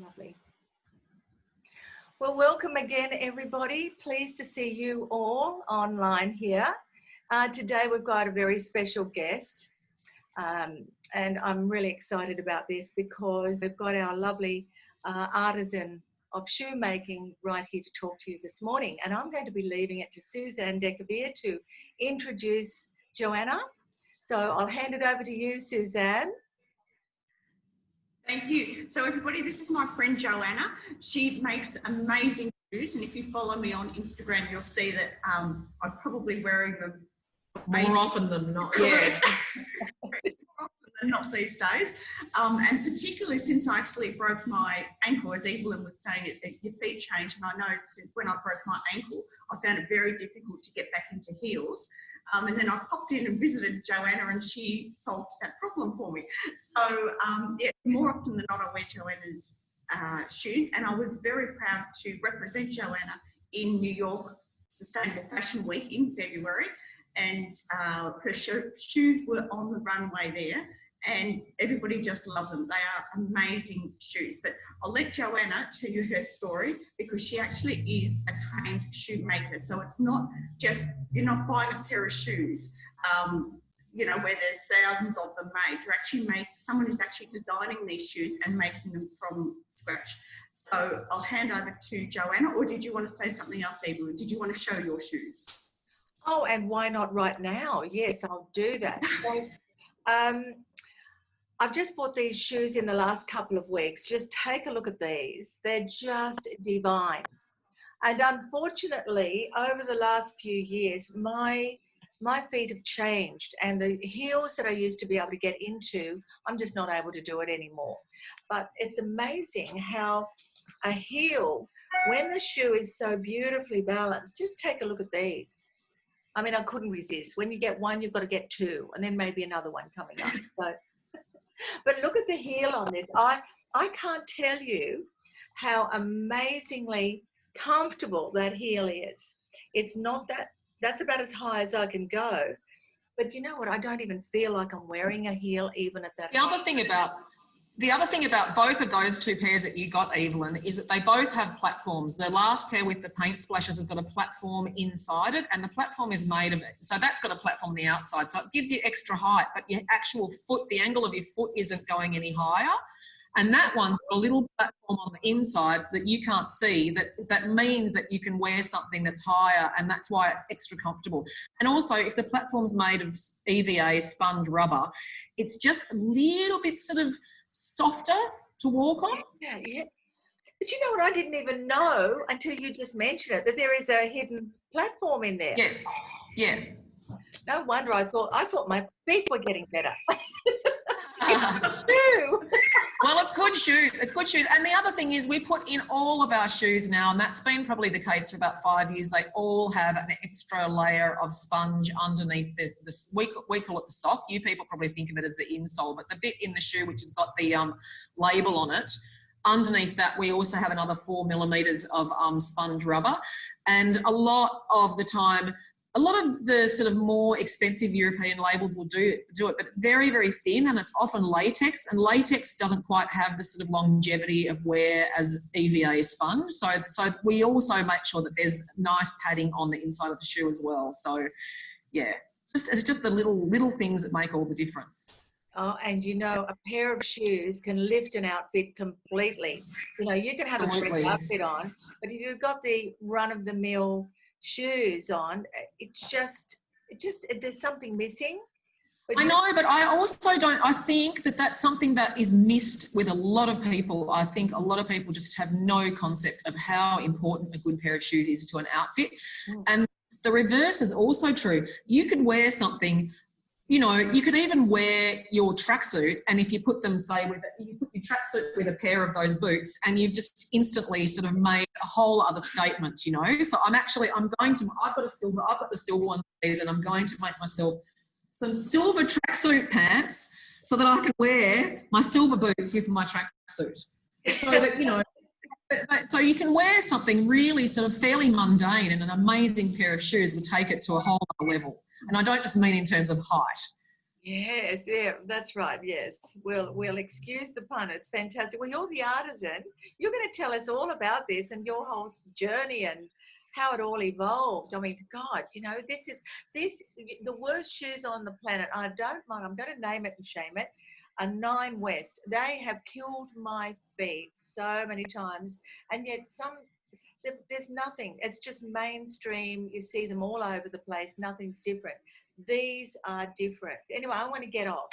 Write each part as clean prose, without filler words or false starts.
Lovely. Well, welcome again, everybody. Pleased to see you all online here. Today we've got a very special guest, and I'm really excited about this because we've got our lovely artisan of shoemaking right here to talk to you this morning. And I'm going to be leaving it to Suzanne Decavere to introduce Johanna. So I'll hand it over to you, Suzanne. Thank you. So everybody, this is my friend Johanna. She makes amazing shoes, and if you follow me on Instagram, you'll see that I'm probably wearing them more often than not. Correct. Yeah. More often than not these days, and particularly since I actually broke my ankle, as Evelyn was saying, your feet change, and I know since when I broke my ankle, I found it very difficult to get back into heels. And then I popped in and visited Johanna, and she solved that problem for me. So yeah, more often than not, I wear Johanna's shoes, and I was very proud to represent Johanna in New York Sustainable Fashion Week in February, and her shoes were on the runway there, and everybody just loved them. They are amazing shoes. But I'll let Johanna tell you her story, because she actually is a trained shoemaker. So it's not just, you're not buying a pair of shoes, you know, where there's thousands of them made. You're actually someone who's actually designing these shoes and making them from scratch. So I'll hand over to Johanna, or did you want to say something else, Evelyn? Did you want to show your shoes? Oh, and why not right now? Yes, I'll do that. So, I've just bought these shoes in the last couple of weeks. Just take a look at these. They're just divine. And unfortunately, over the last few years, my feet have changed, and the heels that I used to be able to get into, I'm just not able to do it anymore. But it's amazing how a heel, when the shoe is so beautifully balanced, just take a look at these. I mean, I couldn't resist. When you get one, you've got to get two, and then maybe another one coming up. So, but look at the heel on this. I can't tell you how amazingly comfortable that heel is. It's not that's about as high as I can go. But you know what? I don't even feel like I'm wearing a heel even at that. The other thing about both of those two pairs that you got, Evelyn, is that they both have platforms. The last pair with the paint splashes has got a platform inside it, and the platform is made of it. So that's got a platform on the outside. So it gives you extra height, but your actual foot, the angle of your foot isn't going any higher. And that one's got a little platform on the inside that you can't see. That means that you can wear something that's higher, and that's why it's extra comfortable. And also, if the platform's made of EVA sponge rubber, it's just a little bit sort of softer to walk on. Yeah. But you know what? I didn't even know until you just mentioned it, that there is a hidden platform in there. Yes. Yeah. No wonder I thought my feet were getting better. Well, it's good shoes. It's good shoes. And the other thing is, we put in all of our shoes now, and that's been probably the case for about 5 years. They all have an extra layer of sponge underneath we call it the sock. You people probably think of it as the insole, but the bit in the shoe which has got the label on it, underneath that we also have another 4 millimeters of sponge rubber. And a lot of the time, a lot of the sort of more expensive European labels will do it, but it's very, very thin, and it's often latex, and latex doesn't quite have the sort of longevity of wear as EVA sponge. So we also make sure that there's nice padding on the inside of the shoe as well. So yeah, it's just the little things that make all the difference. Oh, and you know, a pair of shoes can lift an outfit completely. You know, you can have a great outfit on, but if you've got the run-of-the-mill shoes on, there's something missing. I know, but I also don't, I think that's something that is missed with a lot of people. I think a lot of people just have no concept of how important a good pair of shoes is to an outfit. And the reverse is also true. You could wear something, you know, you could even wear your tracksuit, and if you put them, say, you put your tracksuit with a pair of those boots, and you've just instantly sort of made a whole other statement, you know. So I've got the silver one, and I'm going to make myself some silver tracksuit pants so that I can wear my silver boots with my tracksuit. So that, you know, so you can wear something really sort of fairly mundane, and an amazing pair of shoes will take it to a whole other level. And I don't just mean in terms of height. Yes, yeah, that's right. Yes, we'll excuse the pun. It's fantastic. Well, you're the artisan. You're going to tell us all about this and your whole journey and how it all evolved. I mean, God, you know, this the worst shoes on the planet. I don't mind. I'm going to name it and shame it. A 9 West. They have killed my feet so many times, and yet there's nothing. It's just mainstream. You see them all over the place. Nothing's different. These are different. Anyway, I want to get off.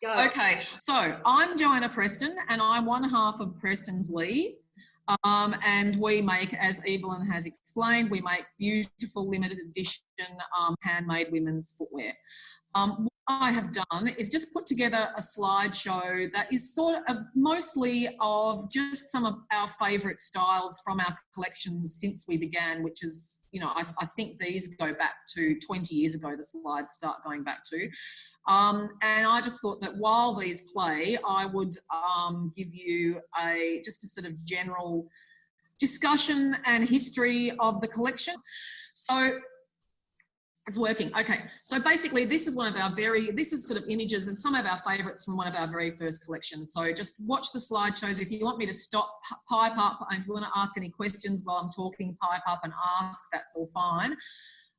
Go. Okay, so I'm Johanna Preston, and I'm one half of Preston Zly. And we make, as Evelyn has explained, we make beautiful limited edition handmade women's footwear. What I have done is just put together a slideshow that is sort of mostly of just some of our favourite styles from our collections since we began, which is, you know, I think these go back to 20 years ago, the slides start going back to. And I just thought that while these play, I would give you just a sort of general discussion and history of the collection. So it's working. Okay. So basically this is this is sort of images and some of our favourites from one of our very first collections. So just watch the slideshows. If you want me to stop, pipe up, and if you want to ask any questions while I'm talking, pipe up and ask, that's all fine.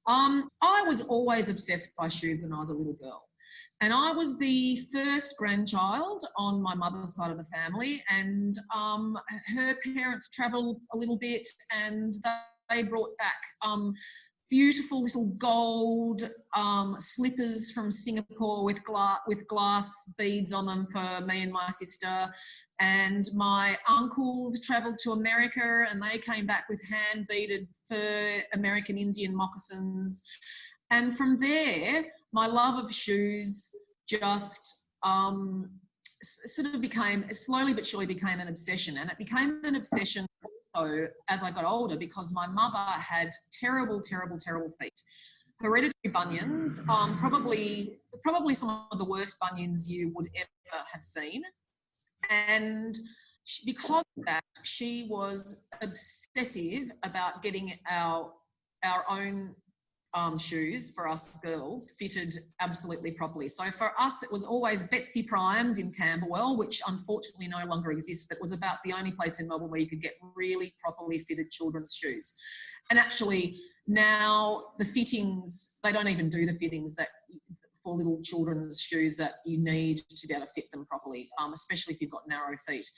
I was always obsessed by shoes when I was a little girl. And I was the first grandchild on my mother's side of the family, and her parents travelled a little bit, and they brought back beautiful little gold slippers from Singapore with glass beads on them for me and my sister. And my uncles travelled to America, and they came back with hand-beaded fur American Indian moccasins. And from there, my love of shoes just sort of slowly but surely became an obsession. And it became an obsession also as I got older, because my mother had terrible, terrible, terrible feet. Hereditary bunions, probably some of the worst bunions you would ever have seen. And because of that, she was obsessive about getting our own shoes for us girls fitted absolutely properly. So for us, it was always Betsy Prime's in Camberwell, which unfortunately no longer exists, but was about the only place in Melbourne where you could get really properly fitted children's shoes. And actually now the fittings, they don't even do the fittings that for little children's shoes that you need to be able to fit them properly, especially if you've got narrow feet.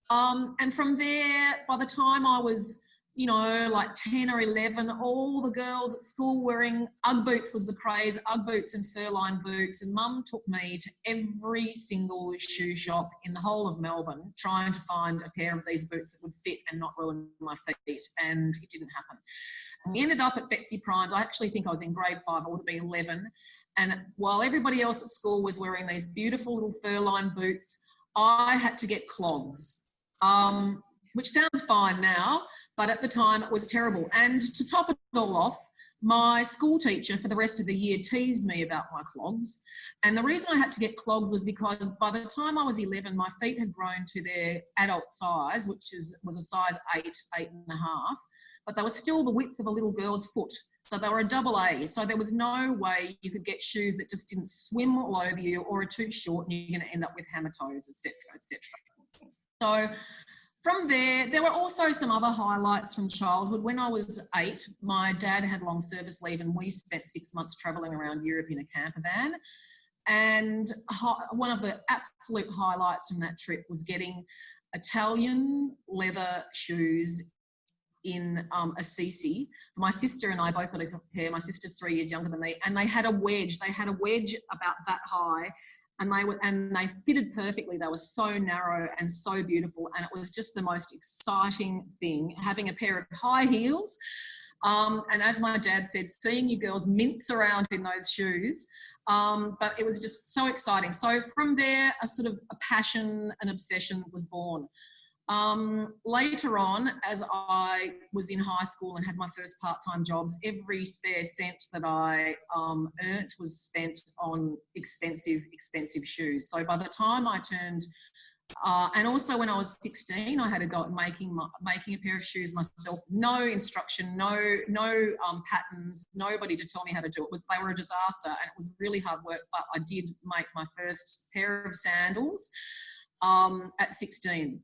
And from there, by the time I was, you know, like 10 or 11, all the girls at school wearing Ugg boots was the craze, Ugg boots and fur-lined boots. And Mum took me to every single shoe shop in the whole of Melbourne trying to find a pair of these boots that would fit and not ruin my feet. And it didn't happen. And we ended up at Betsy Prime's. I actually think I was in grade 5. I would have been 11. And while everybody else at school was wearing these beautiful little fur-lined boots, I had to get clogs, which sounds fine now, but at the time it was terrible. And to top it all off, my school teacher for the rest of the year teased me about my clogs. And the reason I had to get clogs was because by the time I was 11, my feet had grown to their adult size, which was a size 8, 8.5, but they were still the width of a little girl's foot. So they were a double A. So there was no way you could get shoes that just didn't swim all over you or are too short and you're going to end up with hammer toes, etc., etc. So from there were also some other highlights from childhood. When I was 8, my dad had long service leave and we spent 6 months travelling around Europe in a camper van. And one of the absolute highlights from that trip was getting Italian leather shoes in Assisi. My sister and I both got a pair. My sister's 3 years younger than me, and they had a wedge. They had a wedge about that high, and they fitted perfectly. They were so narrow and so beautiful, and it was just the most exciting thing, having a pair of high heels. And as my dad said, seeing you girls mince around in those shoes, but it was just so exciting. So from there, a sort of a passion, an obsession was born. Later on, as I was in high school and had my first part-time jobs, every spare cent that I earned was spent on expensive shoes. So by the time I turned And also when I was 16, I had to go making a pair of shoes myself. No instruction, no patterns, nobody to tell me how to do it. They were a disaster, and it was really hard work, but I did make my first pair of sandals at 16.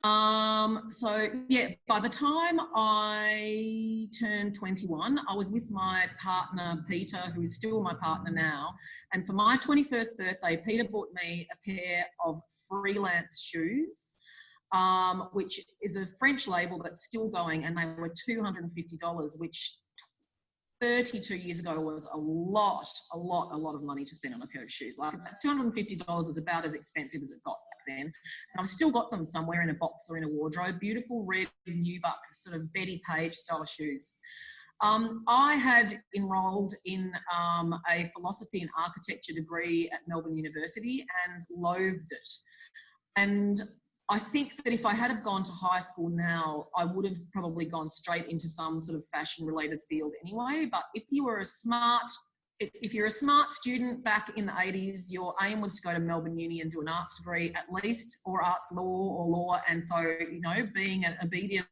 So yeah, by the time I turned 21, I was with my partner, Peter, who is still my partner now. And for my 21st birthday, Peter bought me a pair of freelance shoes, which is a French label that's still going, and they were $250, which 32 years ago was a lot of money to spend on a pair of shoes. Like $250 is about as expensive as it got back then. And I've still got them somewhere in a box or in a wardrobe. Beautiful red nubuck, sort of Betty Page style shoes. I had enrolled in a philosophy and architecture degree at Melbourne University and loathed it. And I think that if I had have gone to high school now, I would have probably gone straight into some sort of fashion-related field anyway. But if you're a smart student back in the 80s, your aim was to go to Melbourne Uni and do an arts degree at least, or arts law or law. And so, you know, being an obedient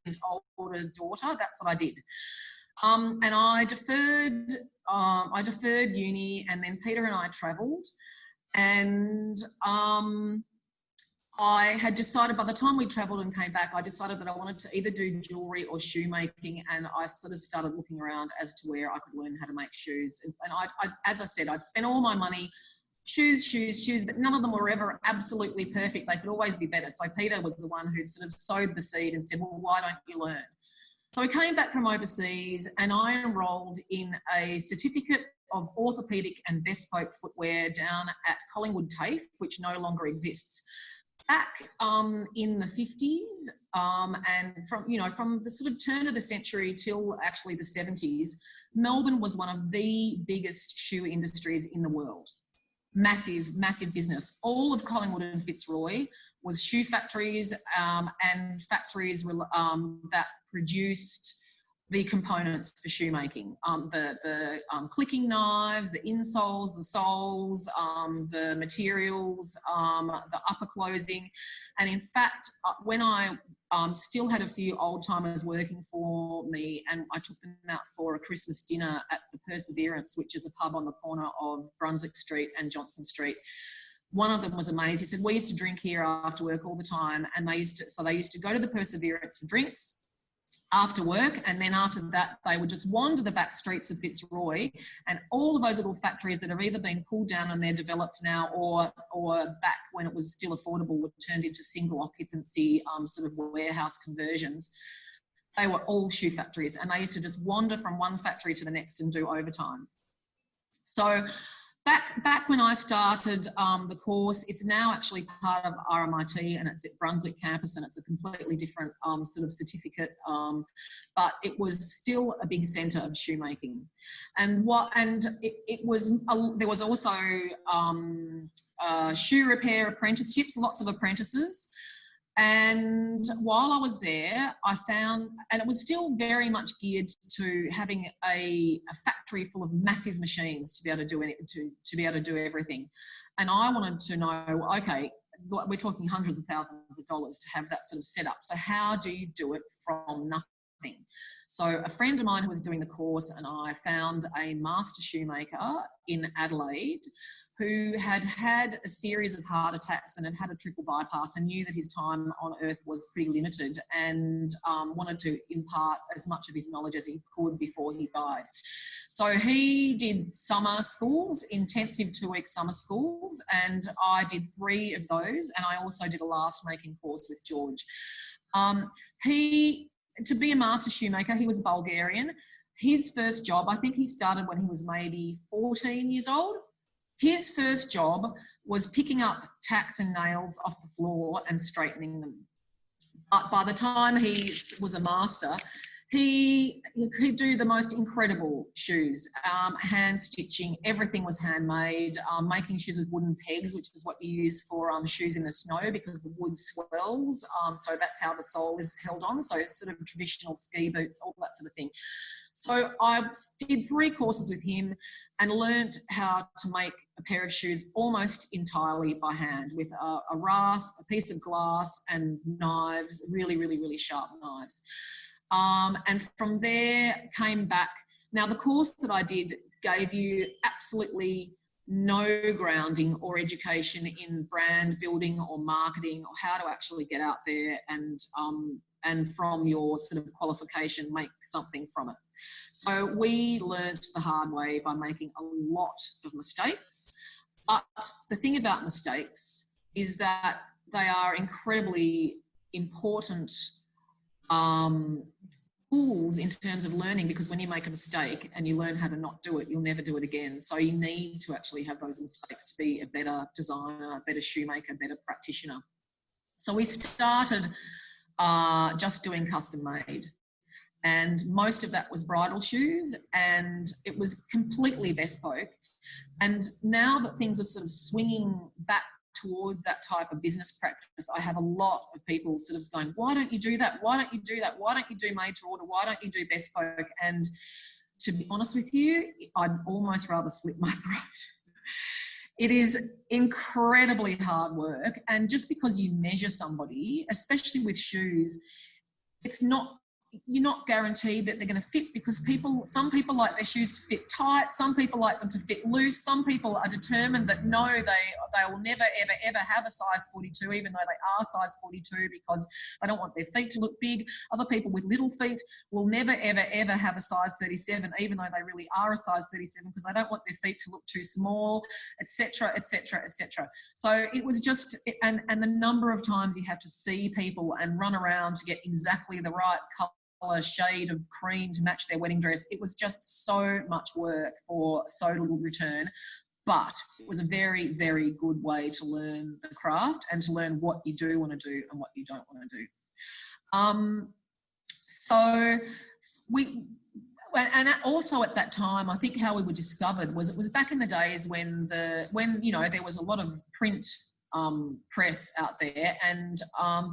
older daughter, that's what I did. And I deferred uni, and then Peter and I travelled, and I had decided by the time we travelled and came back, I decided that I wanted to either do jewellery or shoemaking, and I sort of started looking around as to where I could learn how to make shoes. And as I said, I'd spent all my money, shoes, but none of them were ever absolutely perfect. They could always be better. So Peter was the one who sort of sowed the seed and said, well, why don't you learn? So I came back from overseas and I enrolled in a certificate of orthopaedic and bespoke footwear down at Collingwood TAFE, which no longer exists. Back in the 50s and from the sort of turn of the century till actually the 70s, Melbourne was one of the biggest shoe industries in the world. Massive business. All of Collingwood and Fitzroy was shoe factories and factories that produced the components for shoemaking, the clicking knives, the insoles, the soles, the materials, the upper closing. And in fact, when I still had a few old timers working for me, and I took them out for a Christmas dinner at the Perseverance, which is a pub on the corner of Brunswick Street and Johnson Street. One of them was amazing. He said, we used to drink here after work all the time. And they used to go to the Perseverance for drinks after work, and then after that they would just wander the back streets of Fitzroy, and all of those little factories that have either been pulled down and they're developed now, or back when it was still affordable, were turned into single occupancy sort of warehouse conversions. They were all shoe factories, and they used to just wander from one factory to the next and do overtime. So back when I started the course, it's now actually part of RMIT, and it's at Brunswick campus, and it's a completely different sort of certificate, but it was still a big centre of shoemaking. And there was also shoe repair apprenticeships, lots of apprentices. And while I was there, I found, and it was still very much geared to having a factory full of massive machines to be able to do to be able to do everything. And I wanted to know, okay, we're talking hundreds of thousands of dollars to have that sort of set up. So how do you do it from nothing? So a friend of mine who was doing the course and I found a master shoemaker in Adelaide who had had a series of heart attacks and had had a triple bypass and knew that his time on earth was pretty limited, and wanted to impart as much of his knowledge as he could before he died. So he did summer schools, intensive 2-week summer schools, and I did 3 of those, and I also did a last making course with George. To be a master shoemaker, he was Bulgarian. His first job, I think he started when he was maybe 14 years old. His first job was picking up tacks and nails off the floor and straightening them. But by the time he was a master, he could do the most incredible shoes, hand stitching, everything was handmade, making shoes with wooden pegs, which is what you use for shoes in the snow because the wood swells. So that's how the sole is held on. So sort of traditional ski boots, all that sort of thing. So I did 3 courses with him and learnt how to make a pair of shoes almost entirely by hand with a rasp, a piece of glass and knives, really, really, really sharp knives. And from there came back. Now, the course that I did gave you absolutely no grounding or education in brand building or marketing or how to actually get out there and from your sort of qualification, make something from it. So we learnt the hard way by making a lot of mistakes. But the thing about mistakes is that they are incredibly important tools in terms of learning, because when you make a mistake and you learn how to not do it, you'll never do it again. So you need to actually have those mistakes to be a better designer, a better shoemaker, a better practitioner. So we started just doing custom made, and most of that was bridal shoes, and it was completely bespoke. And now that things are sort of swinging back towards that type of business practice, I have a lot of people sort of going, why don't you do that? Why don't you do that? Why don't you do made to order? Why don't you do bespoke? And to be honest with you, I'd almost rather slit my throat. It is incredibly hard work. And just because you measure somebody, especially with shoes, you're not guaranteed that they're going to fit, because some people like their shoes to fit tight, some people like them to fit loose, some people are determined that no, they will never ever ever have a size 42 even though they are size 42 because they don't want their feet to look big. Other people with little feet will never ever ever have a size 37 even though they really are a size 37 because they don't want their feet to look too small, etc, etc, etc. So it was just, and the number of times you have to see people and run around to get exactly the right colour, shade of cream to match their wedding dress. It was just so much work for so little return, but it was a very, very good way to learn the craft and to learn what you do want to do and what you don't want to do. So and also at that time, I think how we were discovered was it was back in the days when you know, there was a lot of print press out there, and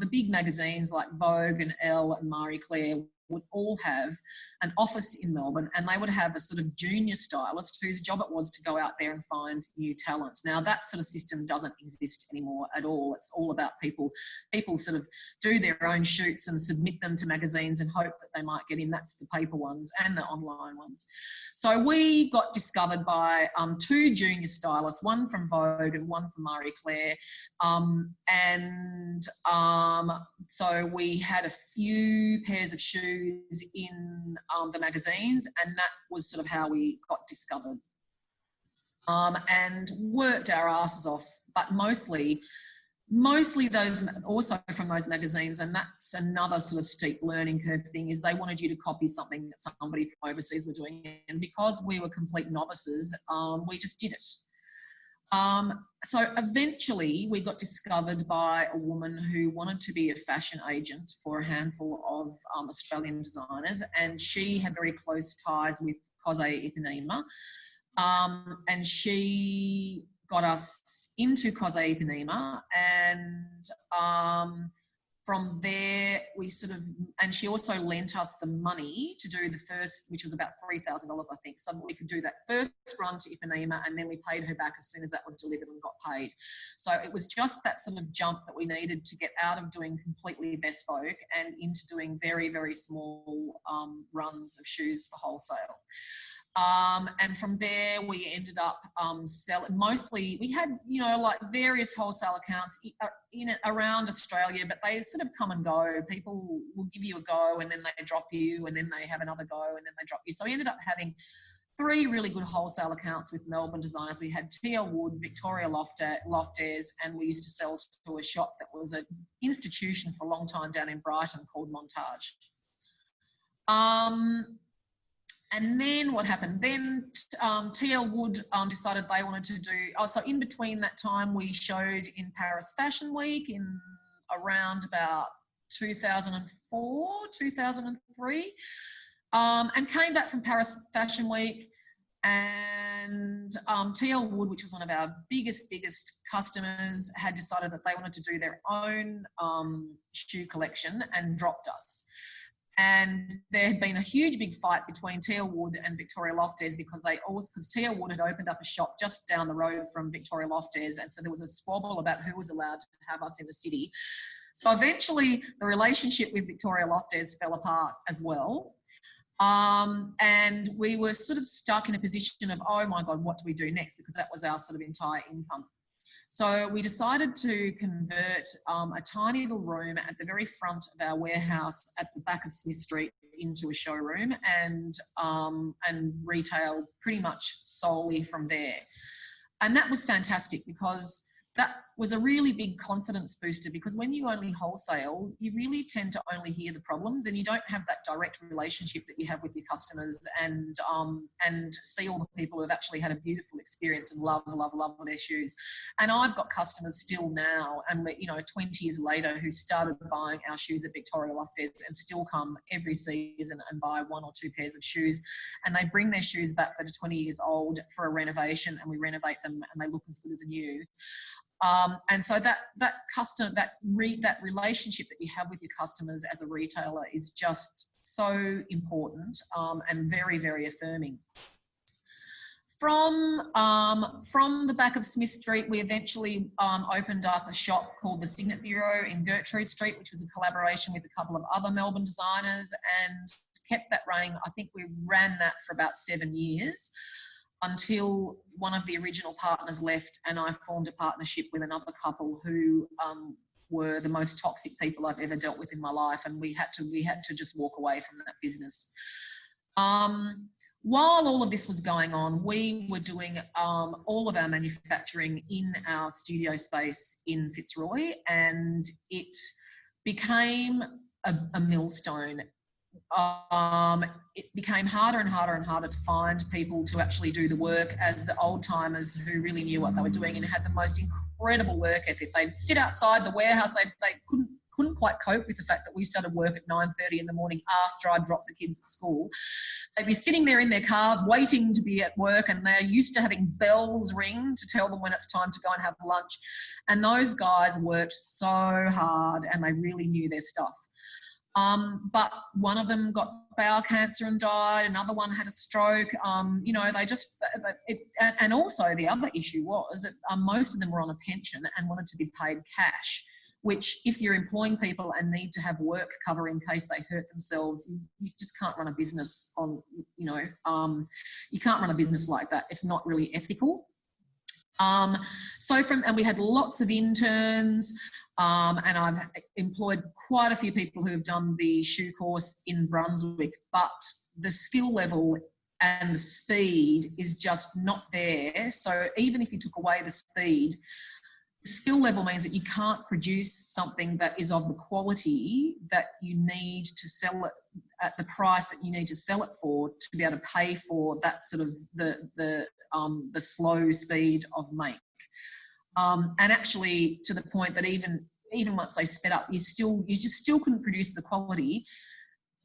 the big magazines like Vogue and Elle and Marie Claire would all have an office in Melbourne, and they would have a sort of junior stylist whose job it was to go out there and find new talent. Now that sort of system doesn't exist anymore at all. It's all about people sort of do their own shoots and submit them to magazines and hope that they might get in. That's the paper ones and the online ones. So we got discovered by 2 junior stylists, one from Vogue and one from Marie Claire. So we had a few pairs of shoes in the magazines, and that was sort of how we got discovered, and worked our asses off, but mostly those also from those magazines. And that's another sort of steep learning curve thing, is they wanted you to copy something that somebody from overseas were doing, and because we were complete novices, we just did it. So eventually we got discovered by a woman who wanted to be a fashion agent for a handful of Australian designers, and she had very close ties with Cos Ipanema, and she got us into Cos Ipanema, and from there we sort of, and she also lent us the money to do the first, which was about $3,000 I think, so we could do that first run to Ipanema, and then we paid her back as soon as that was delivered and got paid. So it was just that sort of jump that we needed to get out of doing completely bespoke and into doing very, very small runs of shoes for wholesale. And from there we ended up selling, mostly we had, you know, like various wholesale accounts in around Australia, but they sort of come and go. People will give you a go and then they drop you, and then they have another go and then they drop you. So we ended up having 3 really good wholesale accounts with Melbourne designers. We had T.L. Wood, Victoria Loftes, and we used to sell to a shop that was an institution for a long time down in Brighton called Montage. And then what happened? Then T.L. Wood decided they wanted to do, so in between that time we showed in Paris Fashion Week in around about 2004, 2003, and came back from Paris Fashion Week, and T.L. Wood, which was one of our biggest customers, had decided that they wanted to do their own shoe collection and dropped us. And there had been a huge big fight between Tia Wood and Victoria Loftes because Tia Wood had opened up a shop just down the road from Victoria Loftes, and so there was a squabble about who was allowed to have us in the city. So eventually the relationship with Victoria Loftes fell apart as well. And we were sort of stuck in a position of, oh my God, what do we do next? Because that was our sort of entire income. So we decided to convert a tiny little room at the very front of our warehouse at the back of Smith Street into a showroom and retail pretty much solely from there. And that was fantastic because that was a really big confidence booster, because when you only wholesale, you really tend to only hear the problems and you don't have that direct relationship that you have with your customers and see all the people who have actually had a beautiful experience and love their shoes. And I've got customers still now, and 20 years later, who started buying our shoes at Victoria Loftes and still come every season and buy 1 or 2 pairs of shoes, and they bring their shoes back that are 20 years old for a renovation, and we renovate them and they look as good as new. And so that relationship that you have with your customers as a retailer is just so important and very, very affirming. From the back of Smith Street, we eventually opened up a shop called the Signet Bureau in Gertrude Street, which was a collaboration with a couple of other Melbourne designers, and kept that running. I think we ran that for about 7 years, until one of the original partners left and I formed a partnership with another couple who were the most toxic people I've ever dealt with in my life, and we had to just walk away from that business. While all of this was going on, we were doing all of our manufacturing in our studio space in Fitzroy, and it became a millstone. It became harder and harder and harder to find people to actually do the work, as the old timers who really knew what they were doing and had the most incredible work ethic. They'd sit outside the warehouse. They couldn't quite cope with the fact that we started work at 9:30 in the morning after I'd dropped the kids at school. They'd be sitting there in their cars waiting to be at work, and they're used to having bells ring to tell them when it's time to go and have lunch. And those guys worked so hard and they really knew their stuff. But one of them got bowel cancer and died. Another one had a stroke. And also the other issue was that most of them were on a pension and wanted to be paid cash, which if you're employing people and need to have work cover in case they hurt themselves, you just can't run a business on, you can't run a business like that. It's not really ethical. And we had lots of interns, and I've employed quite a few people who have done the shoe course in Brunswick, but the skill level and the speed is just not there. So even if you took away the speed, the skill level means that you can't produce something that is of the quality that you need to sell it at the price that you need to sell it for to be able to pay for that sort of the slow speed of make. And actually to the point that even once they sped up, you just still couldn't produce the quality.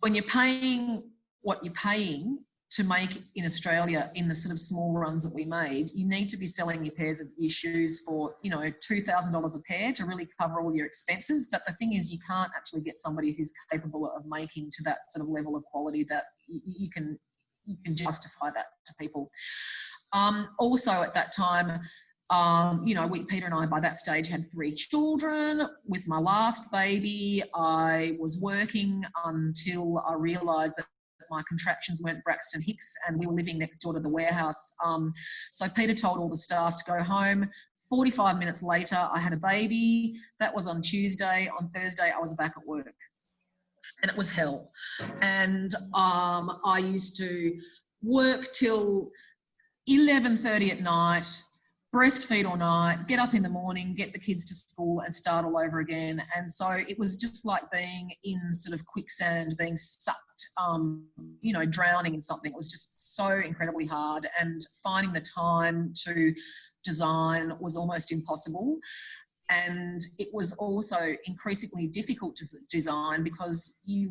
When you're paying what you're paying to make in Australia in the sort of small runs that we made, you need to be selling your shoes for, $2,000 a pair to really cover all your expenses. But the thing is, you can't actually get somebody who's capable of making to that sort of level of quality that you can justify that to people. Also at that time, Peter and I by that stage had 3 children. With my last baby, I was working until I realised that my contractions weren't Braxton Hicks, and we were living next door to the warehouse. So Peter told all the staff to go home. 45 minutes later, I had a baby. That was on Tuesday. On Thursday, I was back at work. And it was hell. And I used to work till 11:30 at night, breastfeed all night, get up in the morning, get the kids to school and start all over again. And so it was just like being in sort of quicksand, being sucked, drowning in something. It was just so incredibly hard, and finding the time to design was almost impossible. And it was also increasingly difficult to design because you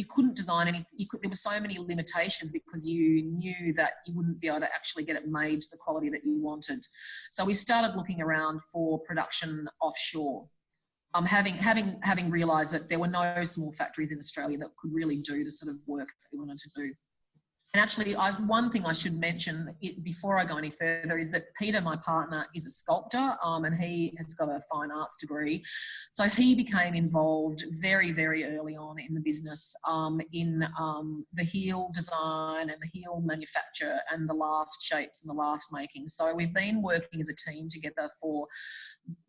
couldn't design anything. There were so many limitations because you knew that you wouldn't be able to actually get it made to the quality that you wanted. So we started looking around for production offshore. having realised that there were no small factories in Australia that could really do the sort of work that we wanted to do. And actually, one thing I should mention before I go any further is that Peter, my partner, is a sculptor, and he has got a fine arts degree. So he became involved very, very early on in the business, in the heel design and the heel manufacture and the last shapes and the last making. So we've been working as a team together for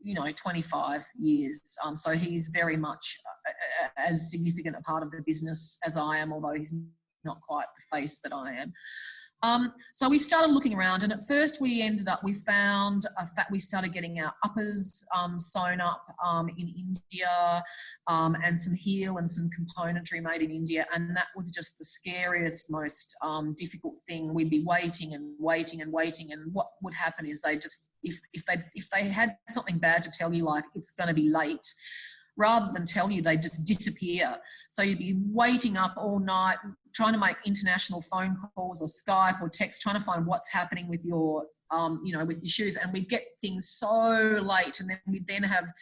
25 years. So he's very much as significant a part of the business as I am, although he's not quite the face that I am. So we started looking around, and at first we started getting our uppers sewn up in India, and some heel and some componentry made in India, and that was just the scariest, most difficult thing. We'd be waiting and waiting and waiting, and what would happen is they just, if they had something bad to tell you, like it's going to be late, rather than tell you, they just disappear. So you'd be waiting up all night, trying to make international phone calls or Skype or text, trying to find what's happening with your, with your shoes. And we'd get things so late, and then we'd then have,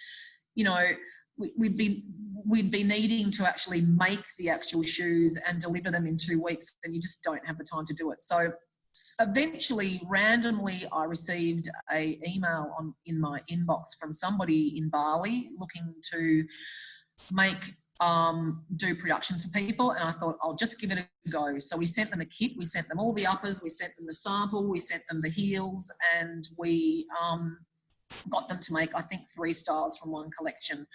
we'd be needing to actually make the actual shoes and deliver them in 2 weeks, and you just don't have the time to do it. So eventually, randomly, I received an email in my inbox from somebody in Bali looking to do production for people, and I thought, I'll just give it a go. So we sent them a kit, we sent them all the uppers, we sent them the sample, we sent them the heels, and we got them to make, I think, 3 styles from one collection.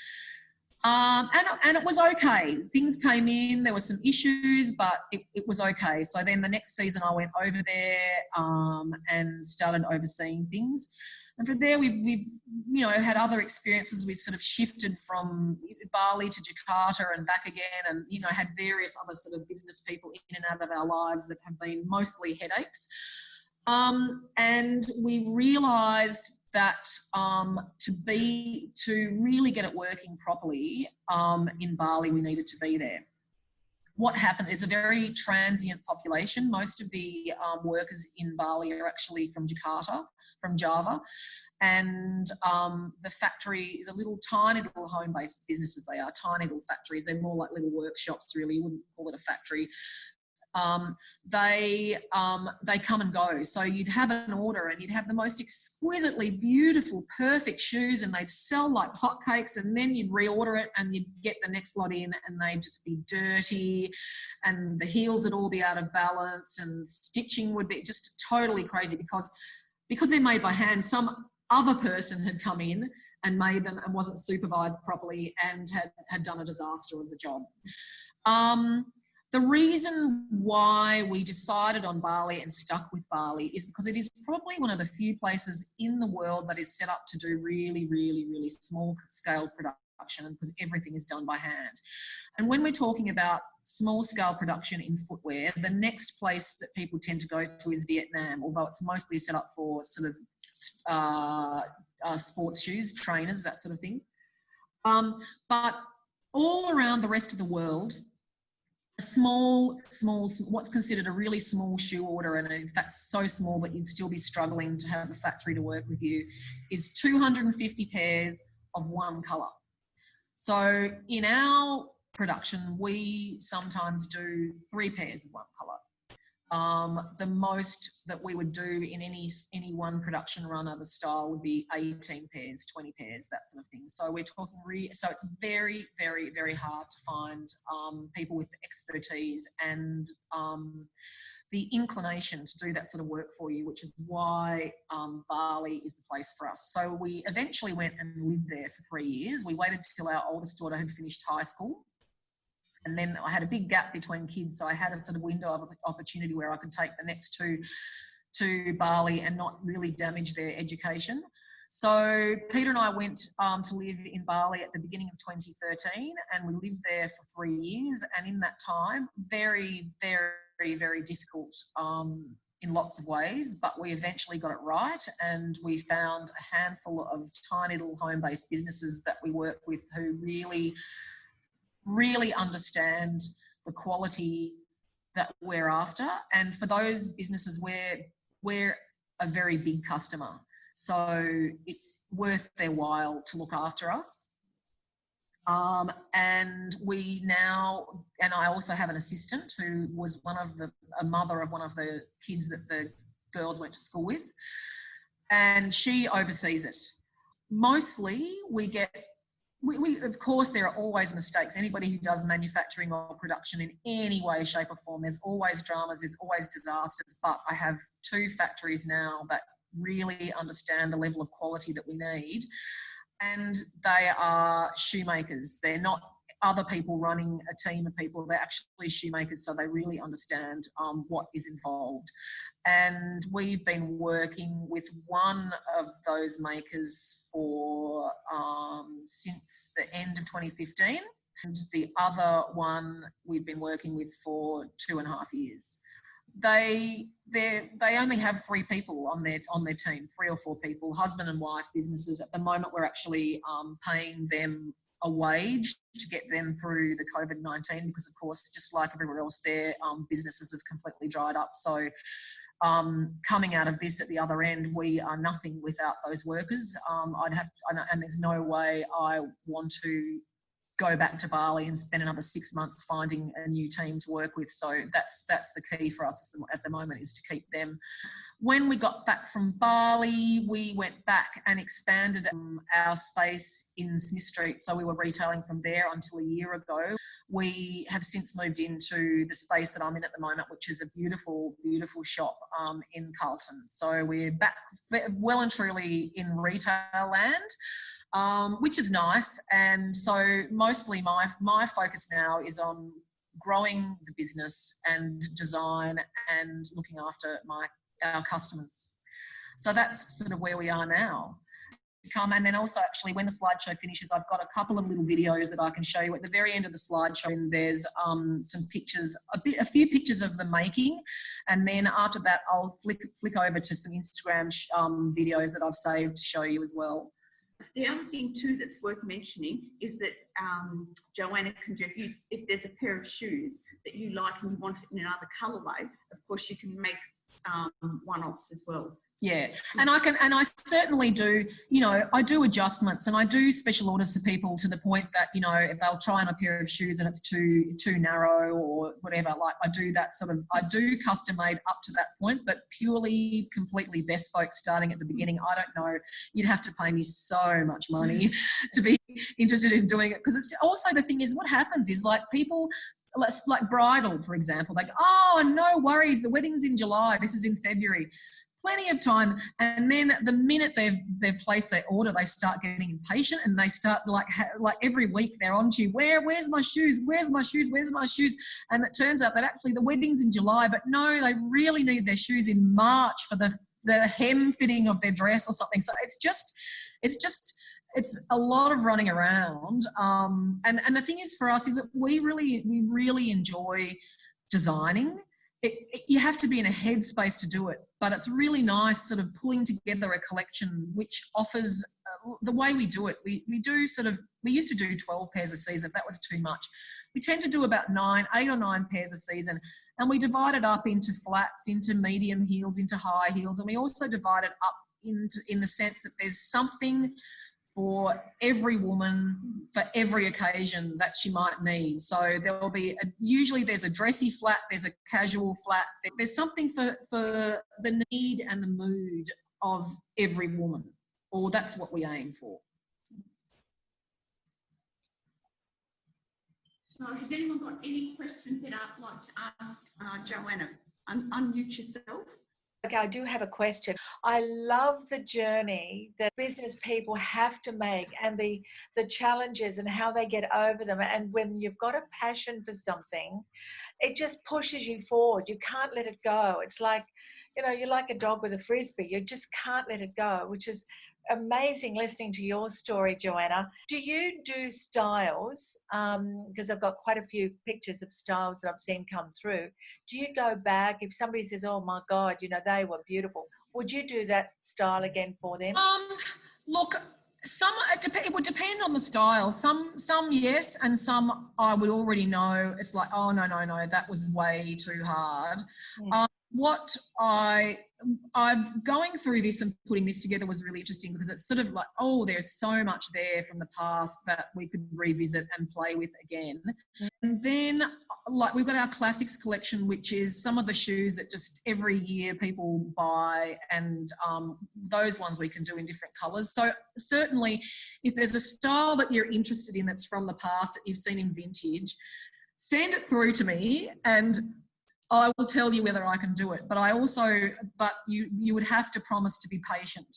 And it was okay. Things came in, there were some issues, but it was okay. So then the next season I went over there and started overseeing things. And from there we've had other experiences. We sort of shifted from Bali to Jakarta and back again, and, had various other sort of business people in and out of our lives that have been mostly headaches. And we realised that to really get it working properly in Bali, we needed to be there. What happened is a very transient population. Most of the workers in Bali are actually from Jakarta, from Java. And the factory, the tiny little home-based businesses they are, tiny little factories, they're more like little workshops really, you wouldn't call it a factory. They come and go. So you'd have an order and you'd have the most exquisitely beautiful, perfect shoes, and they'd sell like hotcakes, and then you'd reorder it and you'd get the next lot in and they'd just be dirty, and the heels would all be out of balance, and stitching would be just totally crazy because they're made by hand. Some other person had come in and made them and wasn't supervised properly and had done a disaster of the job. The reason why we decided on Bali and stuck with Bali is because it is probably one of the few places in the world that is set up to do really, really, really small scale production, because everything is done by hand. And when we're talking about small scale production in footwear, the next place that people tend to go to is Vietnam, although it's mostly set up for sort of sports shoes, trainers, that sort of thing. But all around the rest of the world, small, what's considered a really small shoe order, and in fact so small that you'd still be struggling to have a factory to work with you, is 250 pairs of one colour. So in our production, we sometimes do 3 pairs of one colour. The most that we would do in any one production run of a style would be 18 pairs, 20 pairs, that sort of thing. So we're talking so it's very, very, very hard to find people with expertise and the inclination to do that sort of work for you, which is why Bali is the place for us. So we eventually went and lived there for 3 years. We waited till our oldest daughter had finished high school. And then I had a big gap between kids, so I had a sort of window of opportunity where I could take the next two to Bali and not really damage their education. So Peter and I went to live in Bali at the beginning of 2013, and we lived there for 3 years. And in that time, very, very, very difficult in lots of ways, but we eventually got it right, and we found a handful of tiny little home-based businesses that we work with who really understand the quality that we're after. And for those businesses, we're a very big customer. So it's worth their while to look after us. And we now, and I also have an assistant who was a mother of one of the kids that the girls went to school with, and she oversees it. Mostly we of course, there are always mistakes. Anybody who does manufacturing or production in any way, shape or form, there's always dramas, there's always disasters. But I have 2 factories now that really understand the level of quality that we need. And they are shoemakers. They're not other people running a team of people. They're actually shoemakers, so they really understand what is involved. And we've been working with one of those makers for since the end of 2015, and the other one we've been working with for 2.5 years. They only have 3 people on their team, 3 or 4 people, husband and wife businesses. At the moment, we're actually paying them a wage to get them through the COVID-19 because, of course, just like everywhere else, their businesses have completely dried up. So coming out of this at the other end, we are nothing without those workers. And there's no way I want to go back to Bali and spend another 6 months finding a new team to work with. So that's the key for us at the moment, is to keep them. When we got back from Bali, we went back and expanded our space in Smith Street. So we were retailing from there until a year ago. We have since moved into the space that I'm in at the moment, which is a beautiful, beautiful shop in Carlton. So we're back well and truly in retail land, which is nice. And so mostly my focus now is on growing the business and design and looking after our customers. So that's sort of where we are now. And then also, actually, when the slideshow finishes, I've got a couple of little videos that I can show you at the very end of the slideshow. And there's some pictures, a few pictures of the making, and then after that, I'll flick over to some Instagram videos that I've saved to show you as well. The other thing too that's worth mentioning is that Johanna can do, if there's a pair of shoes that you like and you want it in another colourway, of course you can make one-offs as well. Yeah, and I certainly do, I do adjustments and I do special orders for people to the point that, if they'll try on a pair of shoes and it's too narrow or whatever, like I do custom made up to that point, but purely, completely bespoke starting at the beginning. I don't know, you'd have to pay me so much money to be interested in doing it, because it's also, the thing is, what happens is, like, people, like bridal, for example, like, oh, no worries, the wedding's in July, this is in February. Plenty of time, and then the minute they've placed their order, they start getting impatient and they start like every week they're on to you, where's my shoes, where's my shoes, where's my shoes? And it turns out that actually the wedding's in July, but no, they really need their shoes in March for the hem fitting of their dress or something. So it's a lot of running around, and the thing is for us is that we really enjoy designing. You have to be in a headspace to do it, but it's really nice sort of pulling together a collection which offers the way we do it. We used to do 12 pairs a season. That was too much. We tend to do about 8 or 9 pairs a season, and we divide it up into flats, into medium heels, into high heels, and we also divide it up in the sense that there's something for every woman, for every occasion that she might need. So there will be, usually there's a dressy flat, there's a casual flat, there's something for the need and the mood of every woman, or that's what we aim for. So has anyone got any questions that I'd like to ask Johanna? Unmute yourself. Okay, I do have a question. I love the journey that business people have to make, and the challenges and how they get over them. And when you've got a passion for something, it just pushes you forward. You can't let it go. It's like, you're like a dog with a frisbee. You just can't let it go, which is amazing listening to your story, Johanna. Do you do styles? Because I've got quite a few pictures of styles that I've seen come through. Do you go back if somebody says, oh my God, they were beautiful? Would you do that style again for them? Look, it would depend on the style. Some yes, and some I would already know. It's like, oh no, that was way too hard. what I've going through this and putting this together was really interesting, because it's sort of like, oh, there's so much there from the past that we could revisit and play with again. And then, like, we've got our classics collection, which is some of the shoes that just every year people buy, and those ones we can do in different colours. So certainly, if there's a style that you're interested in that's from the past that you've seen in vintage, send it through to me and I will tell you whether I can do it. But you would have to promise to be patient.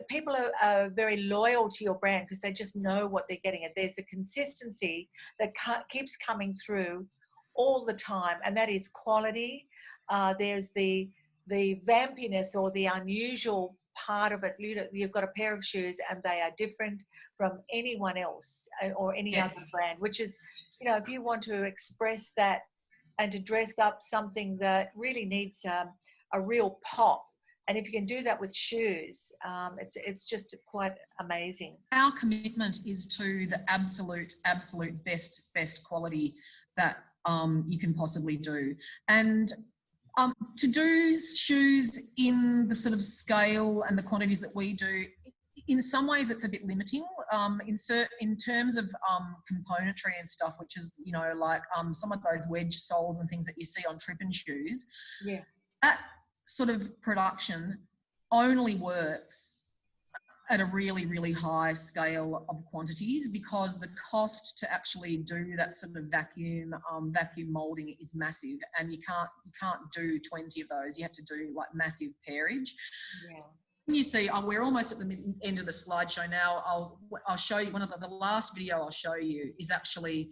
People are very loyal to your brand because they just know what they're getting. And there's a consistency that keeps coming through all the time, and that is quality. There's the vampiness or the unusual part of it. You've got a pair of shoes and they are different from anyone else or any other brand, which is, if you want to express that and to dress up something that really needs a real pop. And if you can do that with shoes, it's just quite amazing. Our commitment is to the absolute best quality that you can possibly do. And to do shoes in the sort of scale and the quantities that we do, in some ways it's a bit limiting in terms of componentry and stuff, which is, like some of those wedge soles and things that you see on tripping shoes. Yeah. That sort of production only works at a really high scale of quantities, because the cost to actually do that sort of vacuum molding is massive, and you can't do 20 of those. You have to do like massive pairage. Yeah. You see, we're almost at the end of the slideshow now. I'll show you one of the last video I'll show you is actually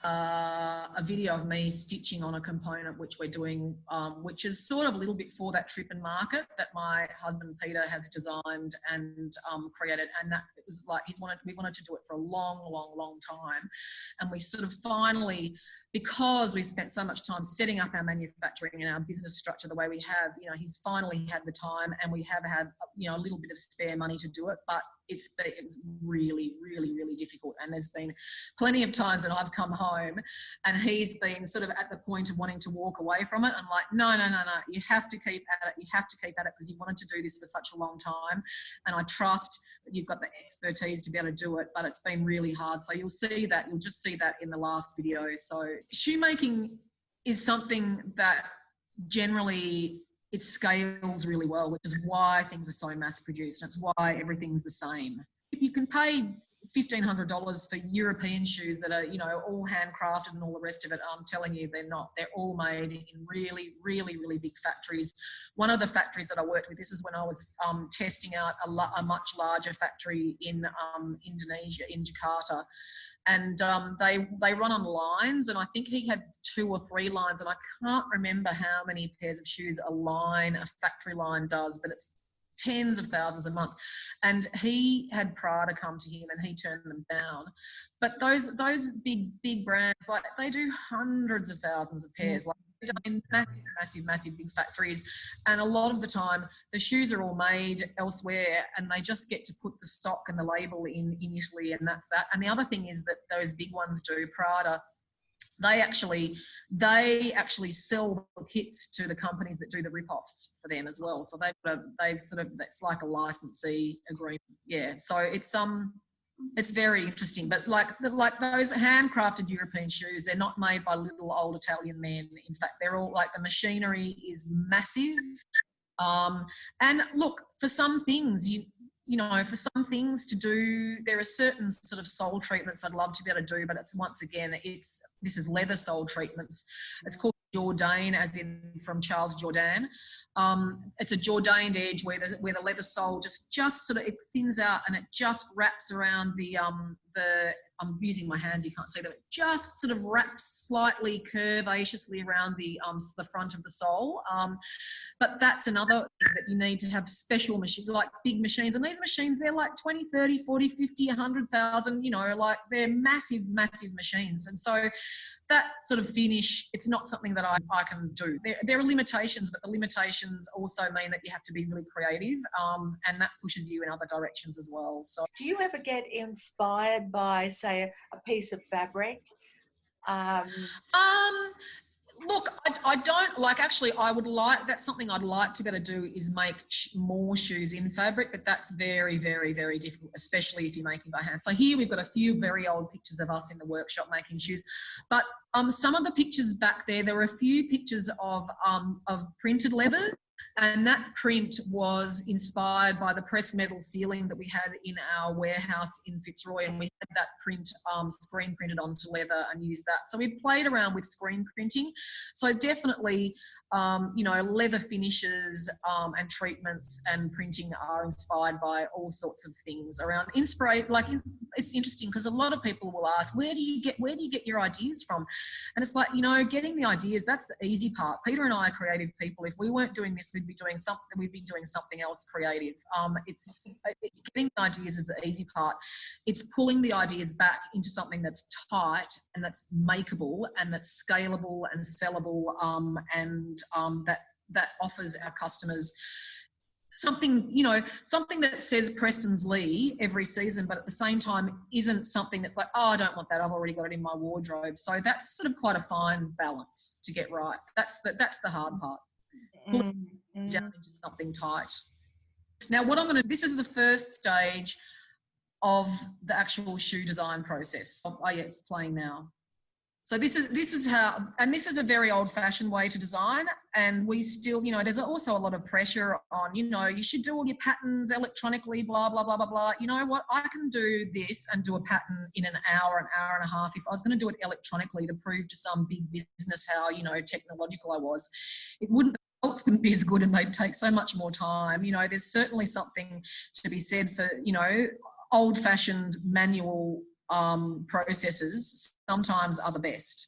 a video of me stitching on a component which we're doing, which is sort of a little bit for that trip and market that my husband Peter has designed and created. And that it was like we wanted to do it for a long time, and we sort of finally, because we spent so much time setting up our manufacturing and our business structure the way we have, he's finally had the time, and we have had a little bit of spare money to do it, but it's really difficult. And there's been plenty of times that I've come home and he's been sort of at the point of wanting to walk away from it. I'm like, no, you have to keep at it. You have to keep at it because you wanted to do this for such a long time. And I trust that you've got the expertise to be able to do it, but it's been really hard. So you'll just see that in the last video. So shoemaking is something that generally it scales really well, which is why things are so mass produced, and it's why everything's the same. If you can pay $1,500 for European shoes that are, all handcrafted and all the rest of it, I'm telling you, they're not. They're all made in really big factories. One of the factories that I worked with, this is when I was testing out a much larger factory in Indonesia, in Jakarta. And they run on lines, and I think he had 2 or 3 lines, and I can't remember how many pairs of shoes a factory line does, but it's tens of thousands a month. And he had Prada come to him and he turned them down. But those big brands, like, they do hundreds of thousands of pairs, like in massive big factories. And a lot of the time the shoes are all made elsewhere, and they just get to put the stock and the label in initially, and that's that. And the other thing is that those big ones do, Prada, they actually sell the kits to the companies that do the rip-offs for them as well. So it's like a licensee agreement. Yeah. So it's very interesting. But like those handcrafted European shoes, they're not made by little old Italian men. In fact, they're all like, the machinery is massive. And look, for some things, for some things to do, there are certain sort of sole treatments I'd love to be able to do, but it's, once again, this is leather sole treatments. It's called Jourdain, as in from Charles Jourdain. It's a Jourdained edge where the leather sole just sort of, it thins out and it just wraps around I'm using my hands, you can't see that, it just sort of wraps slightly curvaceously around the front of the sole. But that's another thing that you need to have special machines, like big machines. And these machines, they're like 20, 30, 40, 50, 100,000, like they're massive machines. And so that sort of finish, it's not something that I can do. There are limitations, but the limitations also mean that you have to be really creative, and that pushes you in other directions as well. So, do you ever get inspired by, say, a piece of fabric? Look, I don't like, actually, I would like, that's something I'd like to be able to do, is make more shoes in fabric, but that's very, very, very difficult, especially if you're making by hand. So here we've got a few very old pictures of us in the workshop making shoes, but some of the pictures back there were a few pictures of printed leather. And that print was inspired by the pressed metal ceiling that we had in our warehouse in Fitzroy, and we had that print screen printed onto leather and used that. So we played around with screen printing. So definitely, you know, leather finishes and treatments and printing are inspired by all sorts of things around inspiration. Like, it's interesting because a lot of people will ask, where do you get your ideas from? And it's like, you know, getting the ideas, that's the easy part. Peter and I are creative people. If we weren't doing this, we'd be doing something else creative. It's getting the ideas is the easy part. It's pulling the ideas back into something that's tight and that's makeable and that's scalable and sellable, and that offers our customers something, you know, something that says Preston Zly every season, but at the same time isn't something that's like, oh, I don't want that, I've already got it in my wardrobe. So that's sort of quite a fine balance to get right. That's the hard part. Pulling down into something tight. Now, this is the first stage of the actual shoe design process. Oh yeah, it's playing now. So this is how, and this is a very old-fashioned way to design, and we still, you know, there's also a lot of pressure on, you know, you should do all your patterns electronically, blah, blah, blah, blah, blah. You know what? I can do this and do a pattern in an hour and a half. If I was going to do it electronically to prove to some big business how, you know, technological I was, the results wouldn't be as good and they'd take so much more time. You know, there's certainly something to be said for, you know, old-fashioned manual processes sometimes are the best.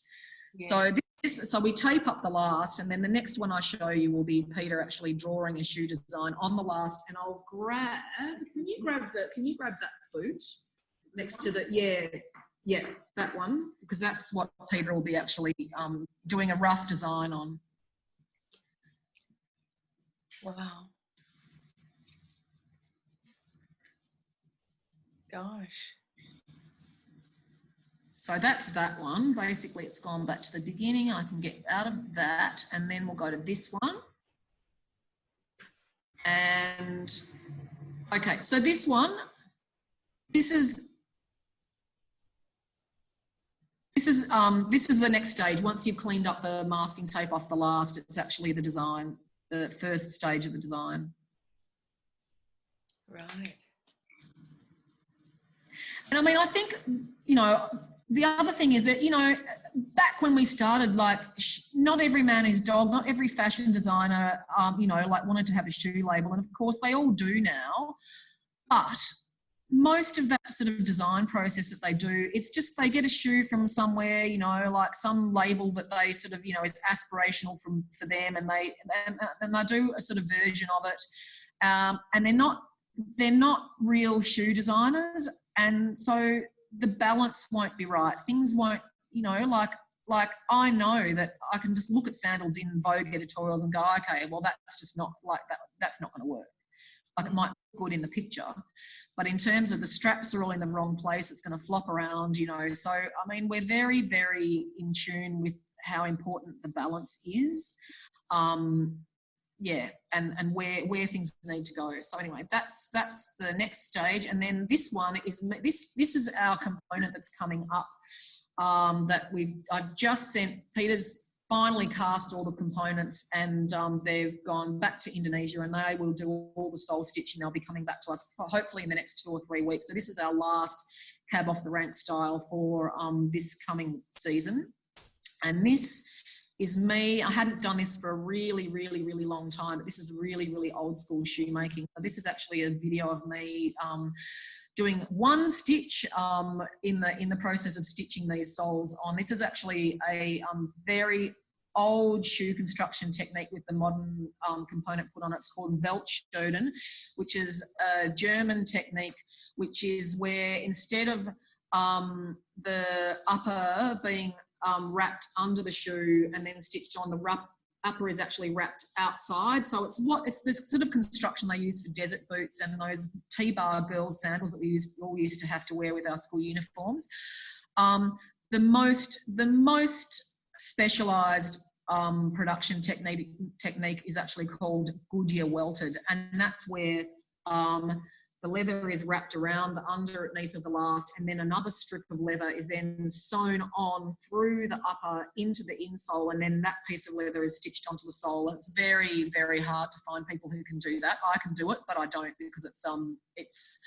Yeah. So we tape up the last, and then the next one I show you will be Peter actually drawing a shoe design on the last. And I'll grab. Can you grab that boot next to the yeah that one, because that's what Peter will be actually doing a rough design on. Wow. Gosh. So that's that one. Basically, it's gone back to the beginning. I can get out of that, and then we'll go to this one. And okay, so this one, this is the next stage. Once you've cleaned up the masking tape off the last, it's actually the design, the first stage of the design. Right. And I mean, I think, you know, the other thing is that, you know, back when we started, like, not every man is dog, not every fashion designer, you know, like wanted to have a shoe label. And of course they all do now, but most of that sort of design process that they do, it's just they get a shoe from somewhere, you know, like some label that they sort of, you know, is aspirational for them, and they do a sort of version of it. And they're not real shoe designers. And so the balance won't be right. Things won't, you know, like I know that I can just look at sandals in Vogue editorials and go, okay, well, that's just not like that. That's not going to work. Like, it might look good in the picture, but in terms of the straps are all in the wrong place, it's going to flop around, you know. So, I mean, we're very, very in tune with how important the balance is. Yeah, and where things need to go. So anyway, that's the next stage, and then this one is this is our component that's coming up. I've just sent Peter's finally cast all the components, and they've gone back to Indonesia, and they will do all the sole stitching. They'll be coming back to us hopefully in the next 2 or 3 weeks. So this is our last cab off the rank style for this coming season, and this is me. I hadn't done this for a really, really, really long time, but this is really, really old school shoemaking. So this is actually a video of me doing one stitch in the process of stitching these soles on. This is actually a very old shoe construction technique with the modern component put on it. It's called Veltschoden, which is a German technique, which is where instead of the upper being wrapped under the shoe and then stitched on, the upper is actually wrapped outside. So it's the sort of construction they use for desert boots and those T-bar girls sandals that we all used to have to wear with our school uniforms. The most specialised production technique is actually called Goodyear welted, and that's where the leather is wrapped around the underneath of the last, and then another strip of leather is then sewn on through the upper into the insole, and then that piece of leather is stitched onto the sole. And it's very, very hard to find people who can do that. I can do it, but I don't, because it's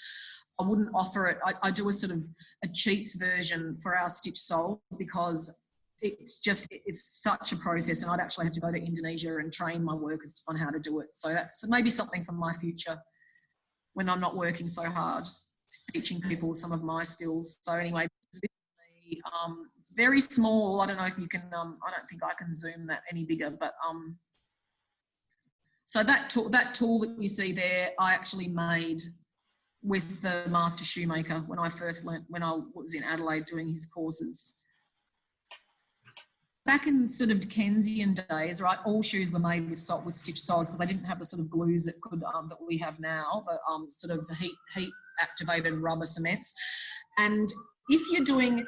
I wouldn't offer it. I do a sort of a cheats version for our stitch soles, because it's such a process, and I'd actually have to go to Indonesia and train my workers on how to do it. So that's maybe something for my future, when I'm not working so hard, teaching people some of my skills. So anyway, it's very small. I don't know if you can, I don't think I can zoom that any bigger, but so that tool that you see there, I actually made with the master shoemaker when I first learnt, when I was in Adelaide doing his courses. Back in sort of Dickensian days, right, all shoes were made with stitch soles, because they didn't have the sort of glues that could that we have now, but sort of the heat activated rubber cements. And if you're doing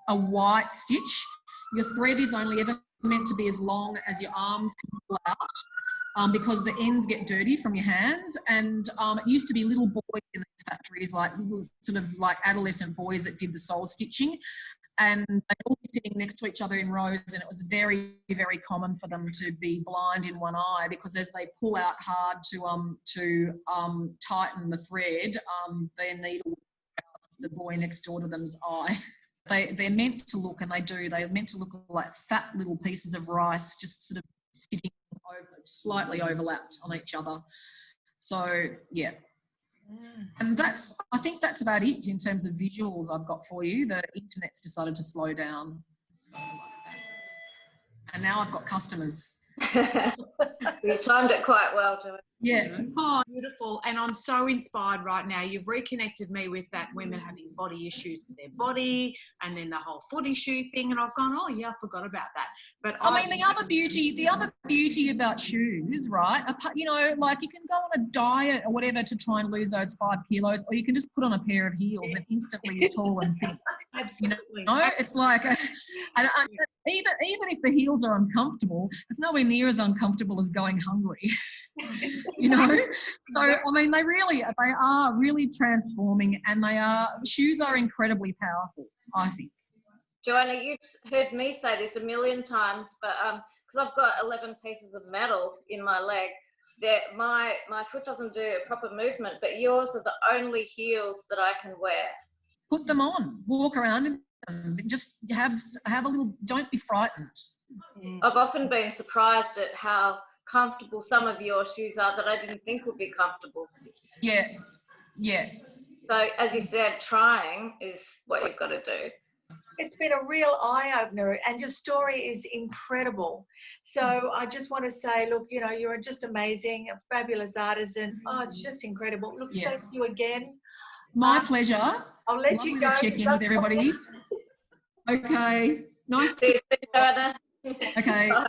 a white stitch, your thread is only ever meant to be as long as your arms can pull out, because the ends get dirty from your hands. And it used to be little boys in these factories, like little sort of like adolescent boys that did the sole stitching, and they'd all be sitting next to each other in rows, and it was very, very common for them to be blind in one eye, because as they pull out hard to tighten the thread, their needle will out the boy next door to them's eye. They're meant to look, and they're meant to look like fat little pieces of rice, just sort of sitting slightly overlapped on each other. So yeah. And I think that's about it in terms of visuals I've got for you. The internet's decided to slow down. And now I've got customers. You timed it quite well, Joanna. Yeah. Oh, beautiful. And I'm so inspired right now. You've reconnected me with that women having body issues with their body, and then the whole foot issue thing. And I've gone, oh yeah, I forgot about that. But I mean, the other beauty about shoes, right? You know, like you can go on a diet or whatever to try and lose those 5 kilos, or you can just put on a pair of heels and instantly you're tall and thin. Absolutely. You know, it's like, even if the heels are uncomfortable, it's nowhere near as uncomfortable as going hungry. You know, so I mean, they are really transforming, and shoes are incredibly powerful, I think. Joanna, you've heard me say this a million times, but because I've got 11 pieces of metal in my leg, that my foot doesn't do a proper movement, but yours are the only heels that I can wear. Put them on, walk around in them, just have a little, don't be frightened. I've often been surprised at how comfortable some of your shoes are that I didn't think would be comfortable. Yeah. So as you said, trying is what you've got to do. It's been a real eye-opener, and your story is incredible. So I just want to say, look, you know, you're just amazing, a fabulous artisan. Oh, it's just incredible. Look, thank you again. My pleasure. I'll let you go. To check in with everybody. Okay. Nice See you soon, Joanna. Okay. Bye.